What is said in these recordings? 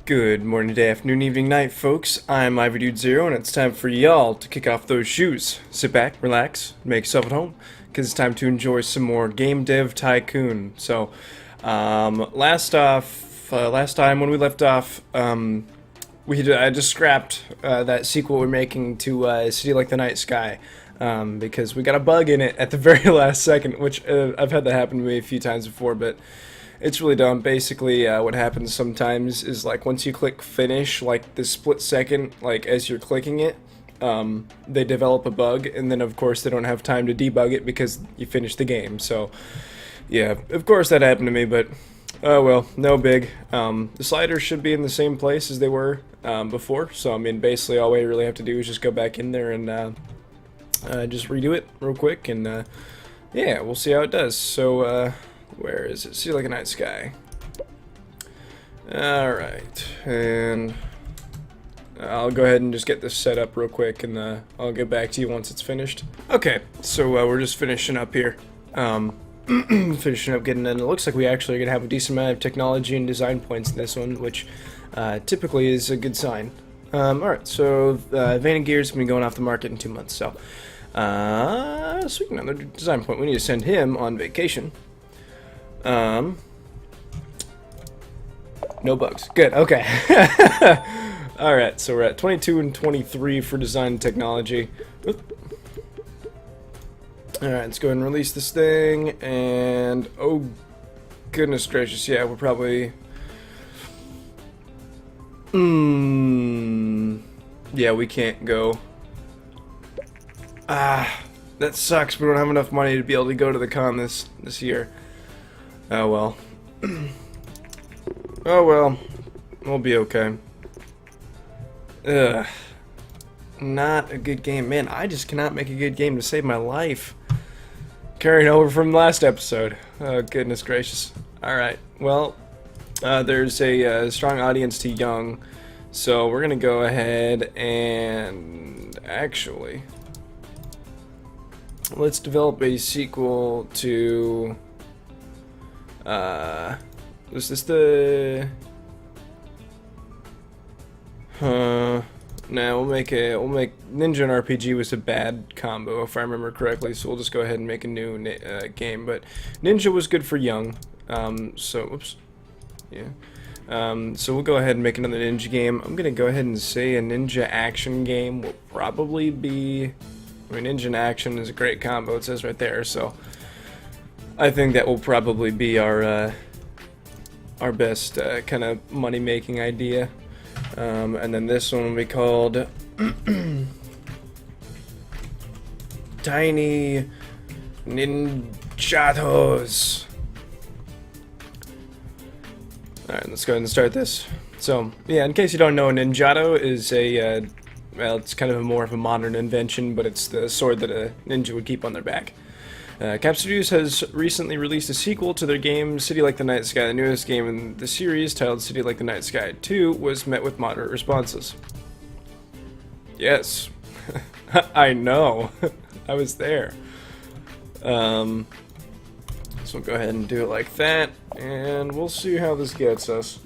Good morning, day, afternoon, evening, night, folks. I'm IvyDude0, and it's time for y'all to kick off those shoes. Sit back, relax, make yourself at home, because it's time to enjoy some more Game Dev Tycoon. So, last time when we left off, I just scrapped that sequel we're making to City Like the Night Sky. Because we got a bug in it at the very last second, which I've had that happen to me a few times before, but it's really dumb. Basically, what happens sometimes is, like, once you click finish, like, the split second, like, as you're clicking it, they develop a bug, and then, of course, they don't have time to debug it because you finished the game. So, yeah, of course that happened to me, but, oh well, no big. The sliders should be in the same place as they were before, so, I mean, basically all we really have to do is just go back in there and just redo it real quick, and, yeah, we'll see how it does. So, where is it? See Like a Night Sky. Alright, and I'll go ahead and just get this set up real quick, and I'll get back to you once it's finished. Okay, so we're just finishing up here. Finishing up getting in. It looks like we actually are going to have a decent amount of technology and design points in this one, which typically is a good sign. Alright, so Vein Gear is going to be going off the market in 2 months, so sweet, another design point. We need to send him on vacation. No bugs. Good, okay. Alright, so we're at 22 and 23 for design technology. Alright, let's go ahead and release this thing, and oh goodness gracious, yeah, we're probably... yeah, we can't go. That sucks, we don't have enough money to be able to go to the con this year. Oh well. Oh well. We'll be okay. Ugh. Not a good game. Man, I just cannot make a good game to save my life. Carrying over from last episode. Oh, goodness gracious. Alright, well, there's a strong audience to young, so we're gonna go ahead and actually let's develop a sequel to was this the nah, we'll make Ninja and RPG was a bad combo if I remember correctly, so we'll just go ahead and make a new game. But Ninja was good for young, so whoops, yeah. So we'll go ahead and make another Ninja game. I'm gonna go ahead and say a Ninja action game will probably be, I mean, Ninja and action is a great combo, it says right there, so I think that will probably be our best kind of money-making idea. And then this one will be called Tiny Ninjatos. Alright, let's go ahead and start this. So, yeah, in case you don't know, a Ninjato is a, well, it's kind of more of a modern invention, but it's the sword that a ninja would keep on their back. Cap Studios has recently released a sequel to their game City Like the Night Sky. The newest game in the series, titled City Like the Night Sky 2, was met with moderate responses. Yes. I know. I was there. So we'll go ahead and do it like that, and we'll see how this gets us.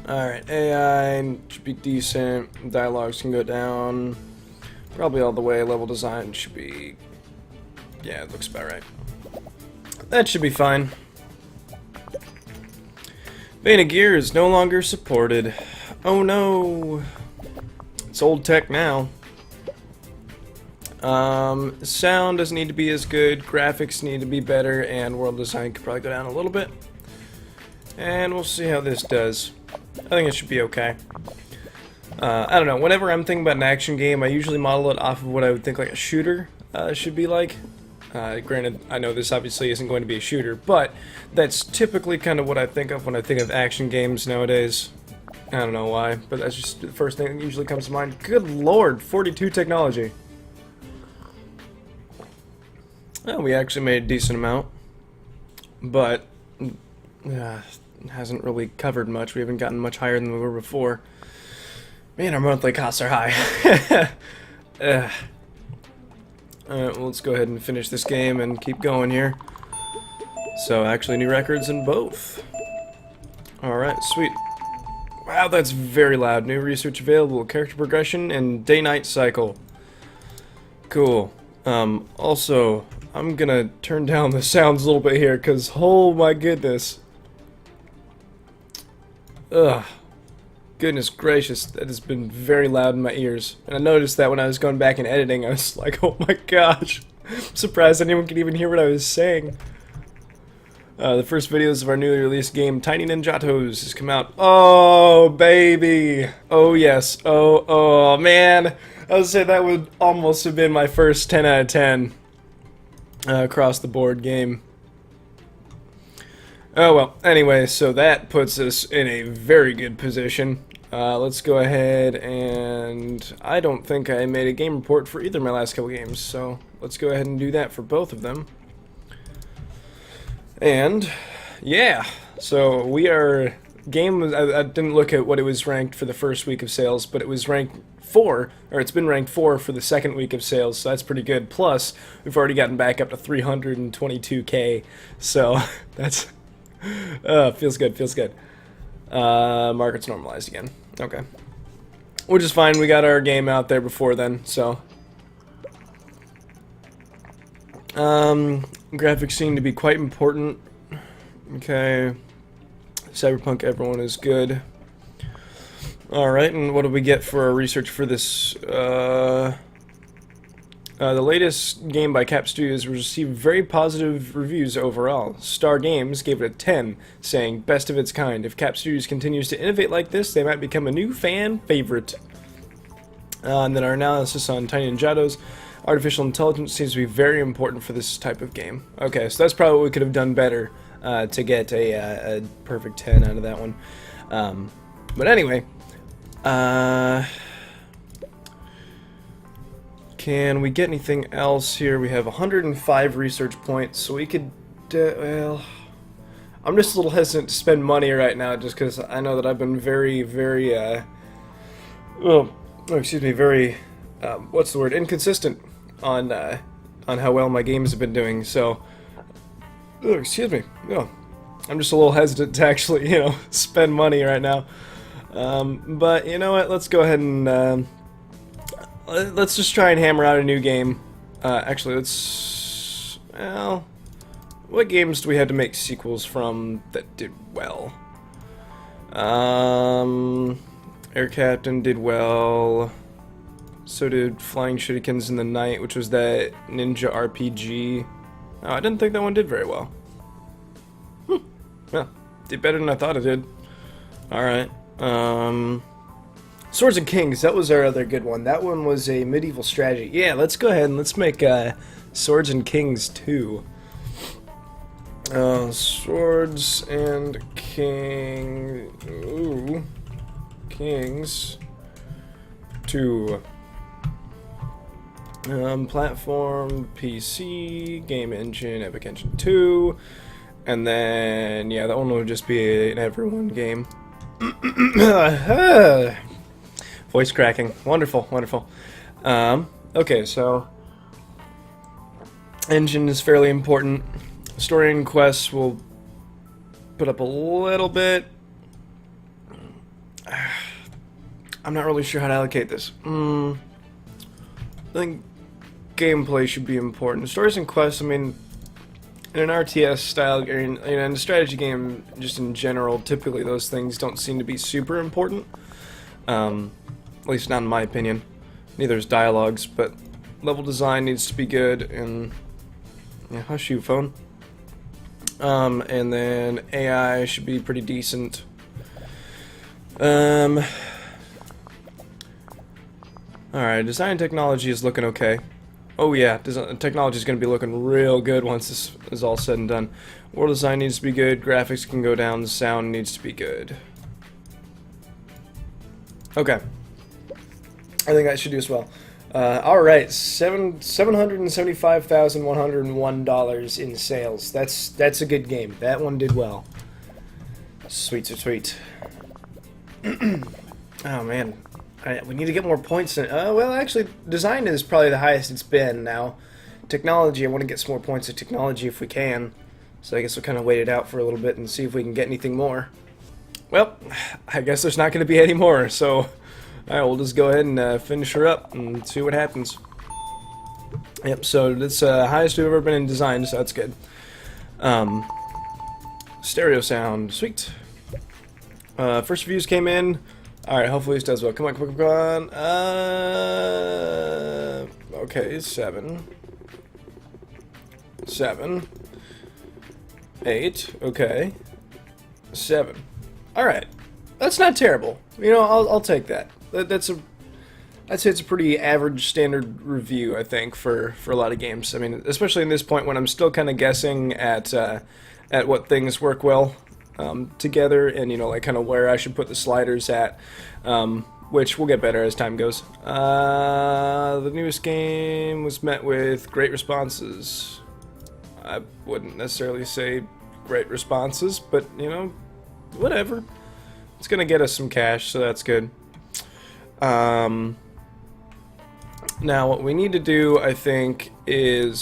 Alright, AI should be decent, dialogues can go down, probably all the way, level design should be, yeah, it looks about right. That should be fine. Vein Gear is no longer supported. Oh no! It's old tech now. Sound doesn't need to be as good, graphics need to be better, and world design could probably go down a little bit. And we'll see how this does. I think it should be okay. I don't know, whenever I'm thinking about an action game, I usually model it off of what I would think like a shooter should be like. Granted, I know this obviously isn't going to be a shooter, but that's typically kind of what I think of when I think of action games nowadays. I don't know why, but that's just the first thing that usually comes to mind. Good lord, 42 technology. Well, we actually made a decent amount, but hasn't really covered much. We haven't gotten much higher than we were before. Man, our monthly costs are high. Alright, well, let's go ahead and finish this game and keep going here. So actually new records in both. Alright, sweet. Wow, that's very loud. New research available. Character progression and day-night cycle. Cool. Also, I'm gonna turn down the sounds a little bit here, because, oh my goodness. Ugh. Goodness gracious, that has been very loud in my ears. And I noticed that when I was going back and editing, I was like, oh my gosh. I'm surprised anyone could even hear what I was saying. The first videos of our newly released game, Tiny Ninjatos, has come out. Oh, baby. Oh, yes. Oh, man. I would say that would almost have been my first 10 out of 10 across the board game. Oh, well. Anyway, so that puts us in a very good position. Let's go ahead and... I don't think I made a game report for either of my last couple games, so let's go ahead and do that for both of them. And, yeah, so we are, I didn't look at what it was ranked for the first week of sales, but it was ranked 4, or it's been ranked 4 for the second week of sales, so that's pretty good. Plus, we've already gotten back up to 322K, so that's, feels good, feels good. Market's normalized again, okay. Which is fine, we got our game out there before then, so. Graphics seem to be quite important. Okay. Cyberpunk, everyone is good. Alright, and what do we get for our research for this? The latest game by Cap Studios received very positive reviews overall. Star Games gave it a 10, saying, best of its kind. If Cap Studios continues to innovate like this, they might become a new fan favorite. And then our analysis on Tiny Ninjatos. Artificial intelligence seems to be very important for this type of game. Okay, so that's probably what we could have done better to get a perfect 10 out of that one. But anyway, can we get anything else here? We have 105 research points, so we could, well, I'm just a little hesitant to spend money right now just because I know that I've been very, what's the word, inconsistent on how well my games have been doing, so, excuse me, I'm just a little hesitant to actually, spend money right now, but you know what, let's go ahead and, let's just try and hammer out a new game. Actually, well, what games do we have to make sequels from that did well? Air Captain did well. So did Flying Shurikens in the Night, which was that ninja RPG. Oh, I didn't think that one did very well. Yeah, did better than I thought it did. Alright. Swords and Kings, that was our other good one. That one was a medieval strategy. Yeah, let's go ahead and let's make Swords and Kings 2. Swords and Kings 2. Platform, PC, Game Engine, Epic Engine 2, and then, yeah, that one will just be an everyone game. Voice cracking. Wonderful, wonderful. Okay, so, engine is fairly important. Story and quests will put up a little bit. I'm not really sure how to allocate this. I think gameplay should be important. Stories and quests, I mean, in an RTS style, or in a strategy game, just in general, typically those things don't seem to be super important. At least not in my opinion. Neither is dialogues, but level design needs to be good, and yeah, hush you, phone. And then AI should be pretty decent. Alright, design technology is looking okay. Oh yeah, technology is going to be looking real good once this is all said and done. World design needs to be good, graphics can go down, sound needs to be good. Okay. I think that should do as well. Alright, $775,101 in sales. That's a good game. That one did well. Sweet, sweet. Oh man. We need to get more points in. Well, actually, design is probably the highest it's been now. Technology, I want to get some more points of technology if we can. So I guess we'll kind of wait it out for a little bit and see if we can get anything more. Well, I guess there's not going to be any more, so alright, we'll just go ahead and finish her up and see what happens. Yep, so that's highest we've ever been in design, so that's good. Stereo sound, sweet. First reviews came in. Alright, hopefully this does well. Come on, come on, come on. Okay, 7. 7. 8. Okay. 7. Alright. That's not terrible. You know, I'll take that. I'd say it's a pretty average standard review, I think, for a lot of games. I mean, especially in this point when I'm still kind of guessing at what things work well together, and, you know, like kind of where I should put the sliders at, which will get better as time goes. The newest game was met with great responses. I wouldn't necessarily say great responses, but, you know, whatever. It's gonna get us some cash, so that's good. Now what we need to do, I think, is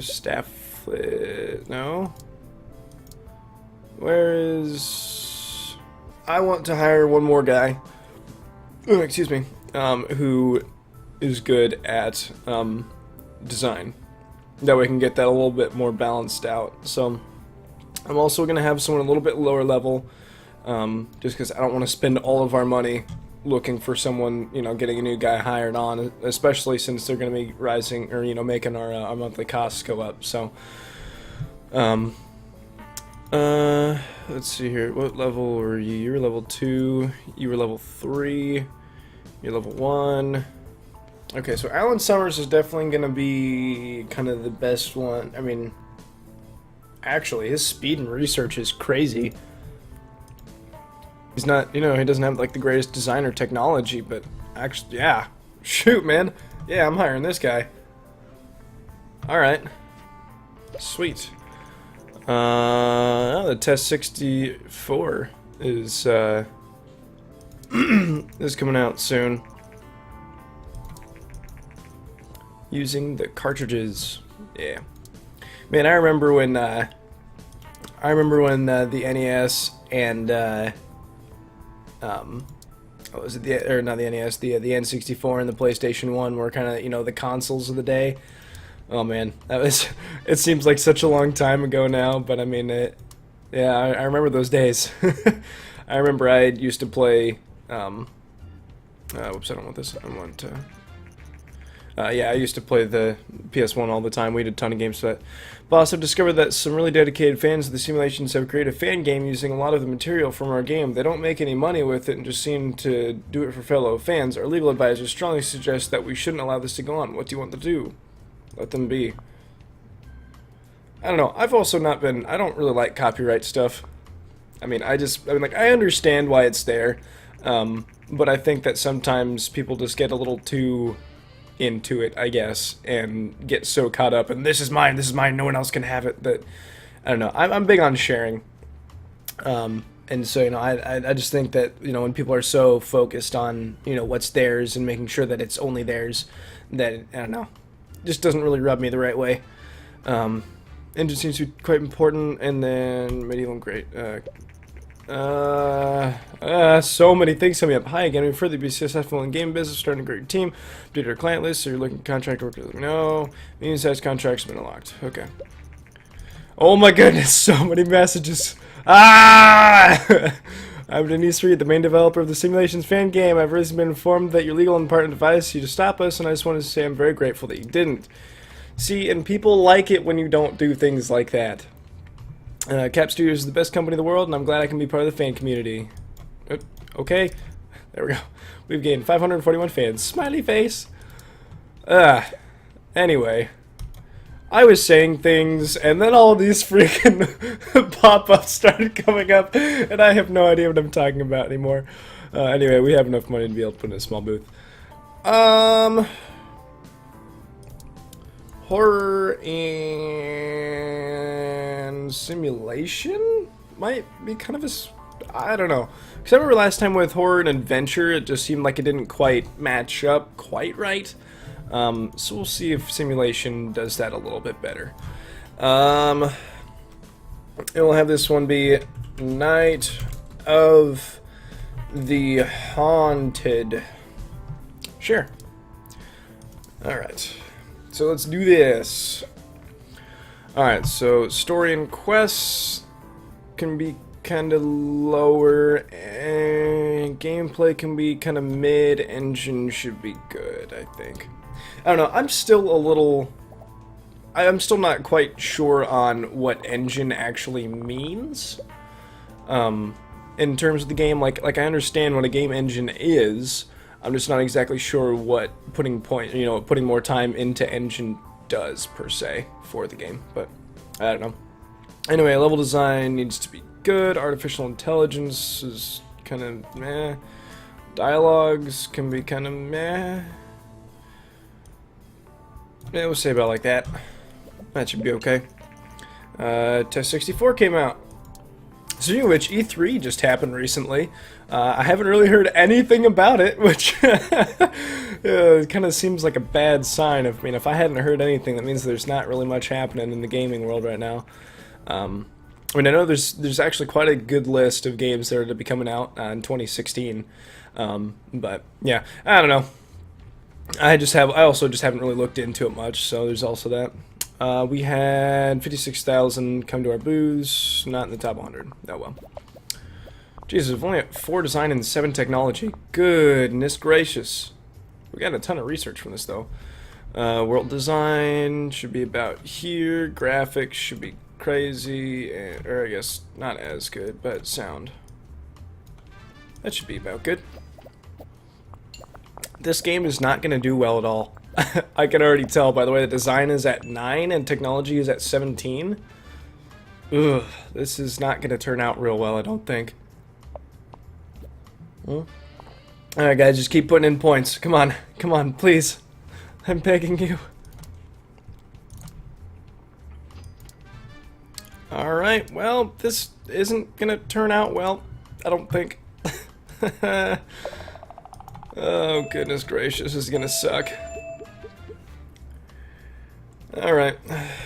staff. No. Where is? I want to hire one more guy. Oh, excuse me. Who is good at design. That way we can get that a little bit more balanced out. So I'm also going to have someone a little bit lower level, just because I don't want to spend all of our money looking for someone, you know, getting a new guy hired on, especially since they're going to be rising, or, you know, making our monthly costs go up. So, let's see here. What level were you? You were level 2. You were level 3. You're level 1. Okay, so Alan Summers is definitely going to be kind of the best one. I mean, actually, his speed and research is crazy. He's not, you know, he doesn't have like the greatest designer technology, but actually, yeah. Shoot, man. Yeah, I'm hiring this guy. Alright. Sweet. The Test 64 is, is coming out soon. Using the cartridges. Yeah. Man, I remember when, the NES and, what was it, or not the NES, the N64 and the PlayStation 1 were kind of, you know, the consoles of the day. Oh man, that was, it seems like such a long time ago now, but I mean, yeah, I remember those days. I remember I used to play, whoops, I don't want this, I want, yeah, I used to play the PS1 all the time. We did a ton of games for that. Boss, I've discovered that some really dedicated fans of the simulations have created a fan game using a lot of the material from our game. They don't make any money with it and just seem to do it for fellow fans. Our legal advisors strongly suggest that we shouldn't allow this to go on. What do you want to do? Let them be. I don't know. I've also not been... I don't really like copyright stuff. I mean, I mean, like, I understand why it's there, but I think that sometimes people just get a little too into it, I guess, and get so caught up and this is mine, no one else can have it, that I don't know. I'm big on sharing, and so, you know, I just think that, you know, when people are so focused on, you know, what's theirs and making sure that it's only theirs, that, I don't know, just doesn't really rub me the right way. Engine seems to be quite important, and then medieval, great. So many things coming up. Hi again. We further be successful in game business, starting a great team. Update our client list, so you're looking at contract work. No. Medium-sized contracts have been unlocked. Okay. Oh my goodness, so many messages. Ah! I'm Denise Reed, the main developer of the Simulations fan game. I've recently been informed that your legal department advised you to stop us, and I just wanted to say I'm very grateful that you didn't. See, and people like it when you don't do things like that. Cap Studios is the best company in the world, and I'm glad I can be part of the fan community. Okay, there we go. We've gained 541 fans. Smiley face. Anyway, I was saying things, and then all these freaking pop-ups started coming up, and I have no idea what I'm talking about anymore. Anyway, we have enough money to be able to put in a small booth. Horror and simulation might be kind of a... I don't know. Because I remember last time with horror and adventure, it just seemed like it didn't quite match up quite right. So we'll see if simulation does that a little bit better. And we'll have this one be Night of the Haunted. Sure. Alright. So let's do this. Alright, so story and quests can be kind of lower, and gameplay can be kind of mid. Engine should be good, I think. I don't know, I'm still not quite sure on what engine actually means. In terms of the game, like I understand what a game engine is. I'm just not exactly sure what putting more time into engine does per se for the game, but I don't know. Anyway, level design needs to be good. Artificial intelligence is kind of meh. Dialogues can be kind of meh. Yeah, we'll say about like that. That should be okay. Test 64 came out. Speaking of which, E3 just happened recently. I haven't really heard anything about it, which kind of seems like a bad sign. I mean, if I hadn't heard anything, that means there's not really much happening in the gaming world right now. I mean, I know there's actually quite a good list of games that are to be coming out in 2016. But yeah, I don't know. I also just haven't really looked into it much, so there's also that. We had 56,000 come to our booths, not in the top 100. Oh well. Jesus, we've only got 4 design and 7 technology. Goodness gracious. We got a ton of research from this though. World design should be about here. Graphics should be crazy, or I guess not as good, but sound. That should be about good. This game is not going to do well at all. I can already tell by the way the design is at 9 and technology is at 17. Ugh, this is not going to turn out real well, I don't think. Well, alright guys, just keep putting in points. Come on, please. I'm begging you. Alright, well, this isn't going to turn out well, I don't think. Oh, goodness gracious, this is going to suck. Alright,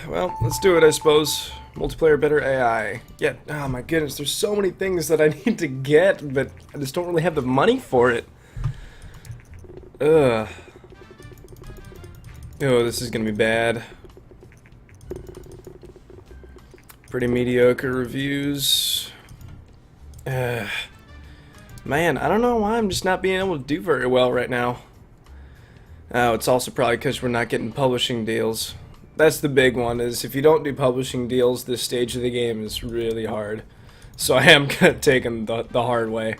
well, let's do it, I suppose. Multiplayer, better AI. Yeah, oh my goodness, there's so many things that I need to get, but I just don't really have the money for it. Ugh. Oh, this is gonna be bad. Pretty mediocre reviews. Man, I don't know why I'm just not being able to do very well right now. Oh, it's also probably because we're not getting publishing deals. That's the big one, is if you don't do publishing deals, this stage of the game is really hard. So I am kind of taking the hard way.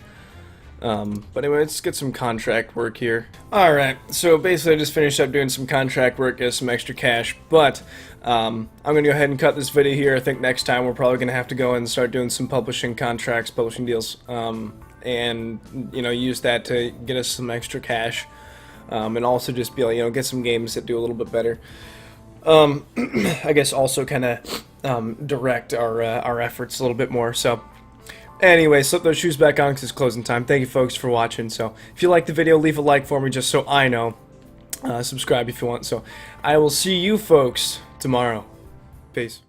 But anyway, let's get some contract work here. Alright, so basically I just finished up doing some contract work, get some extra cash, but I'm going to go ahead and cut this video here. I think next time we're probably going to have to go and start doing some publishing contracts, publishing deals, and, you know, use that to get us some extra cash, and also just be like, you know, get some games that do a little bit better. I guess also kind of direct our efforts a little bit more. So anyway, slip those shoes back on because it's closing time. Thank you folks for watching. So if you like the video, leave a like for me just so I know. Subscribe if you want. So I will see you folks tomorrow. Peace.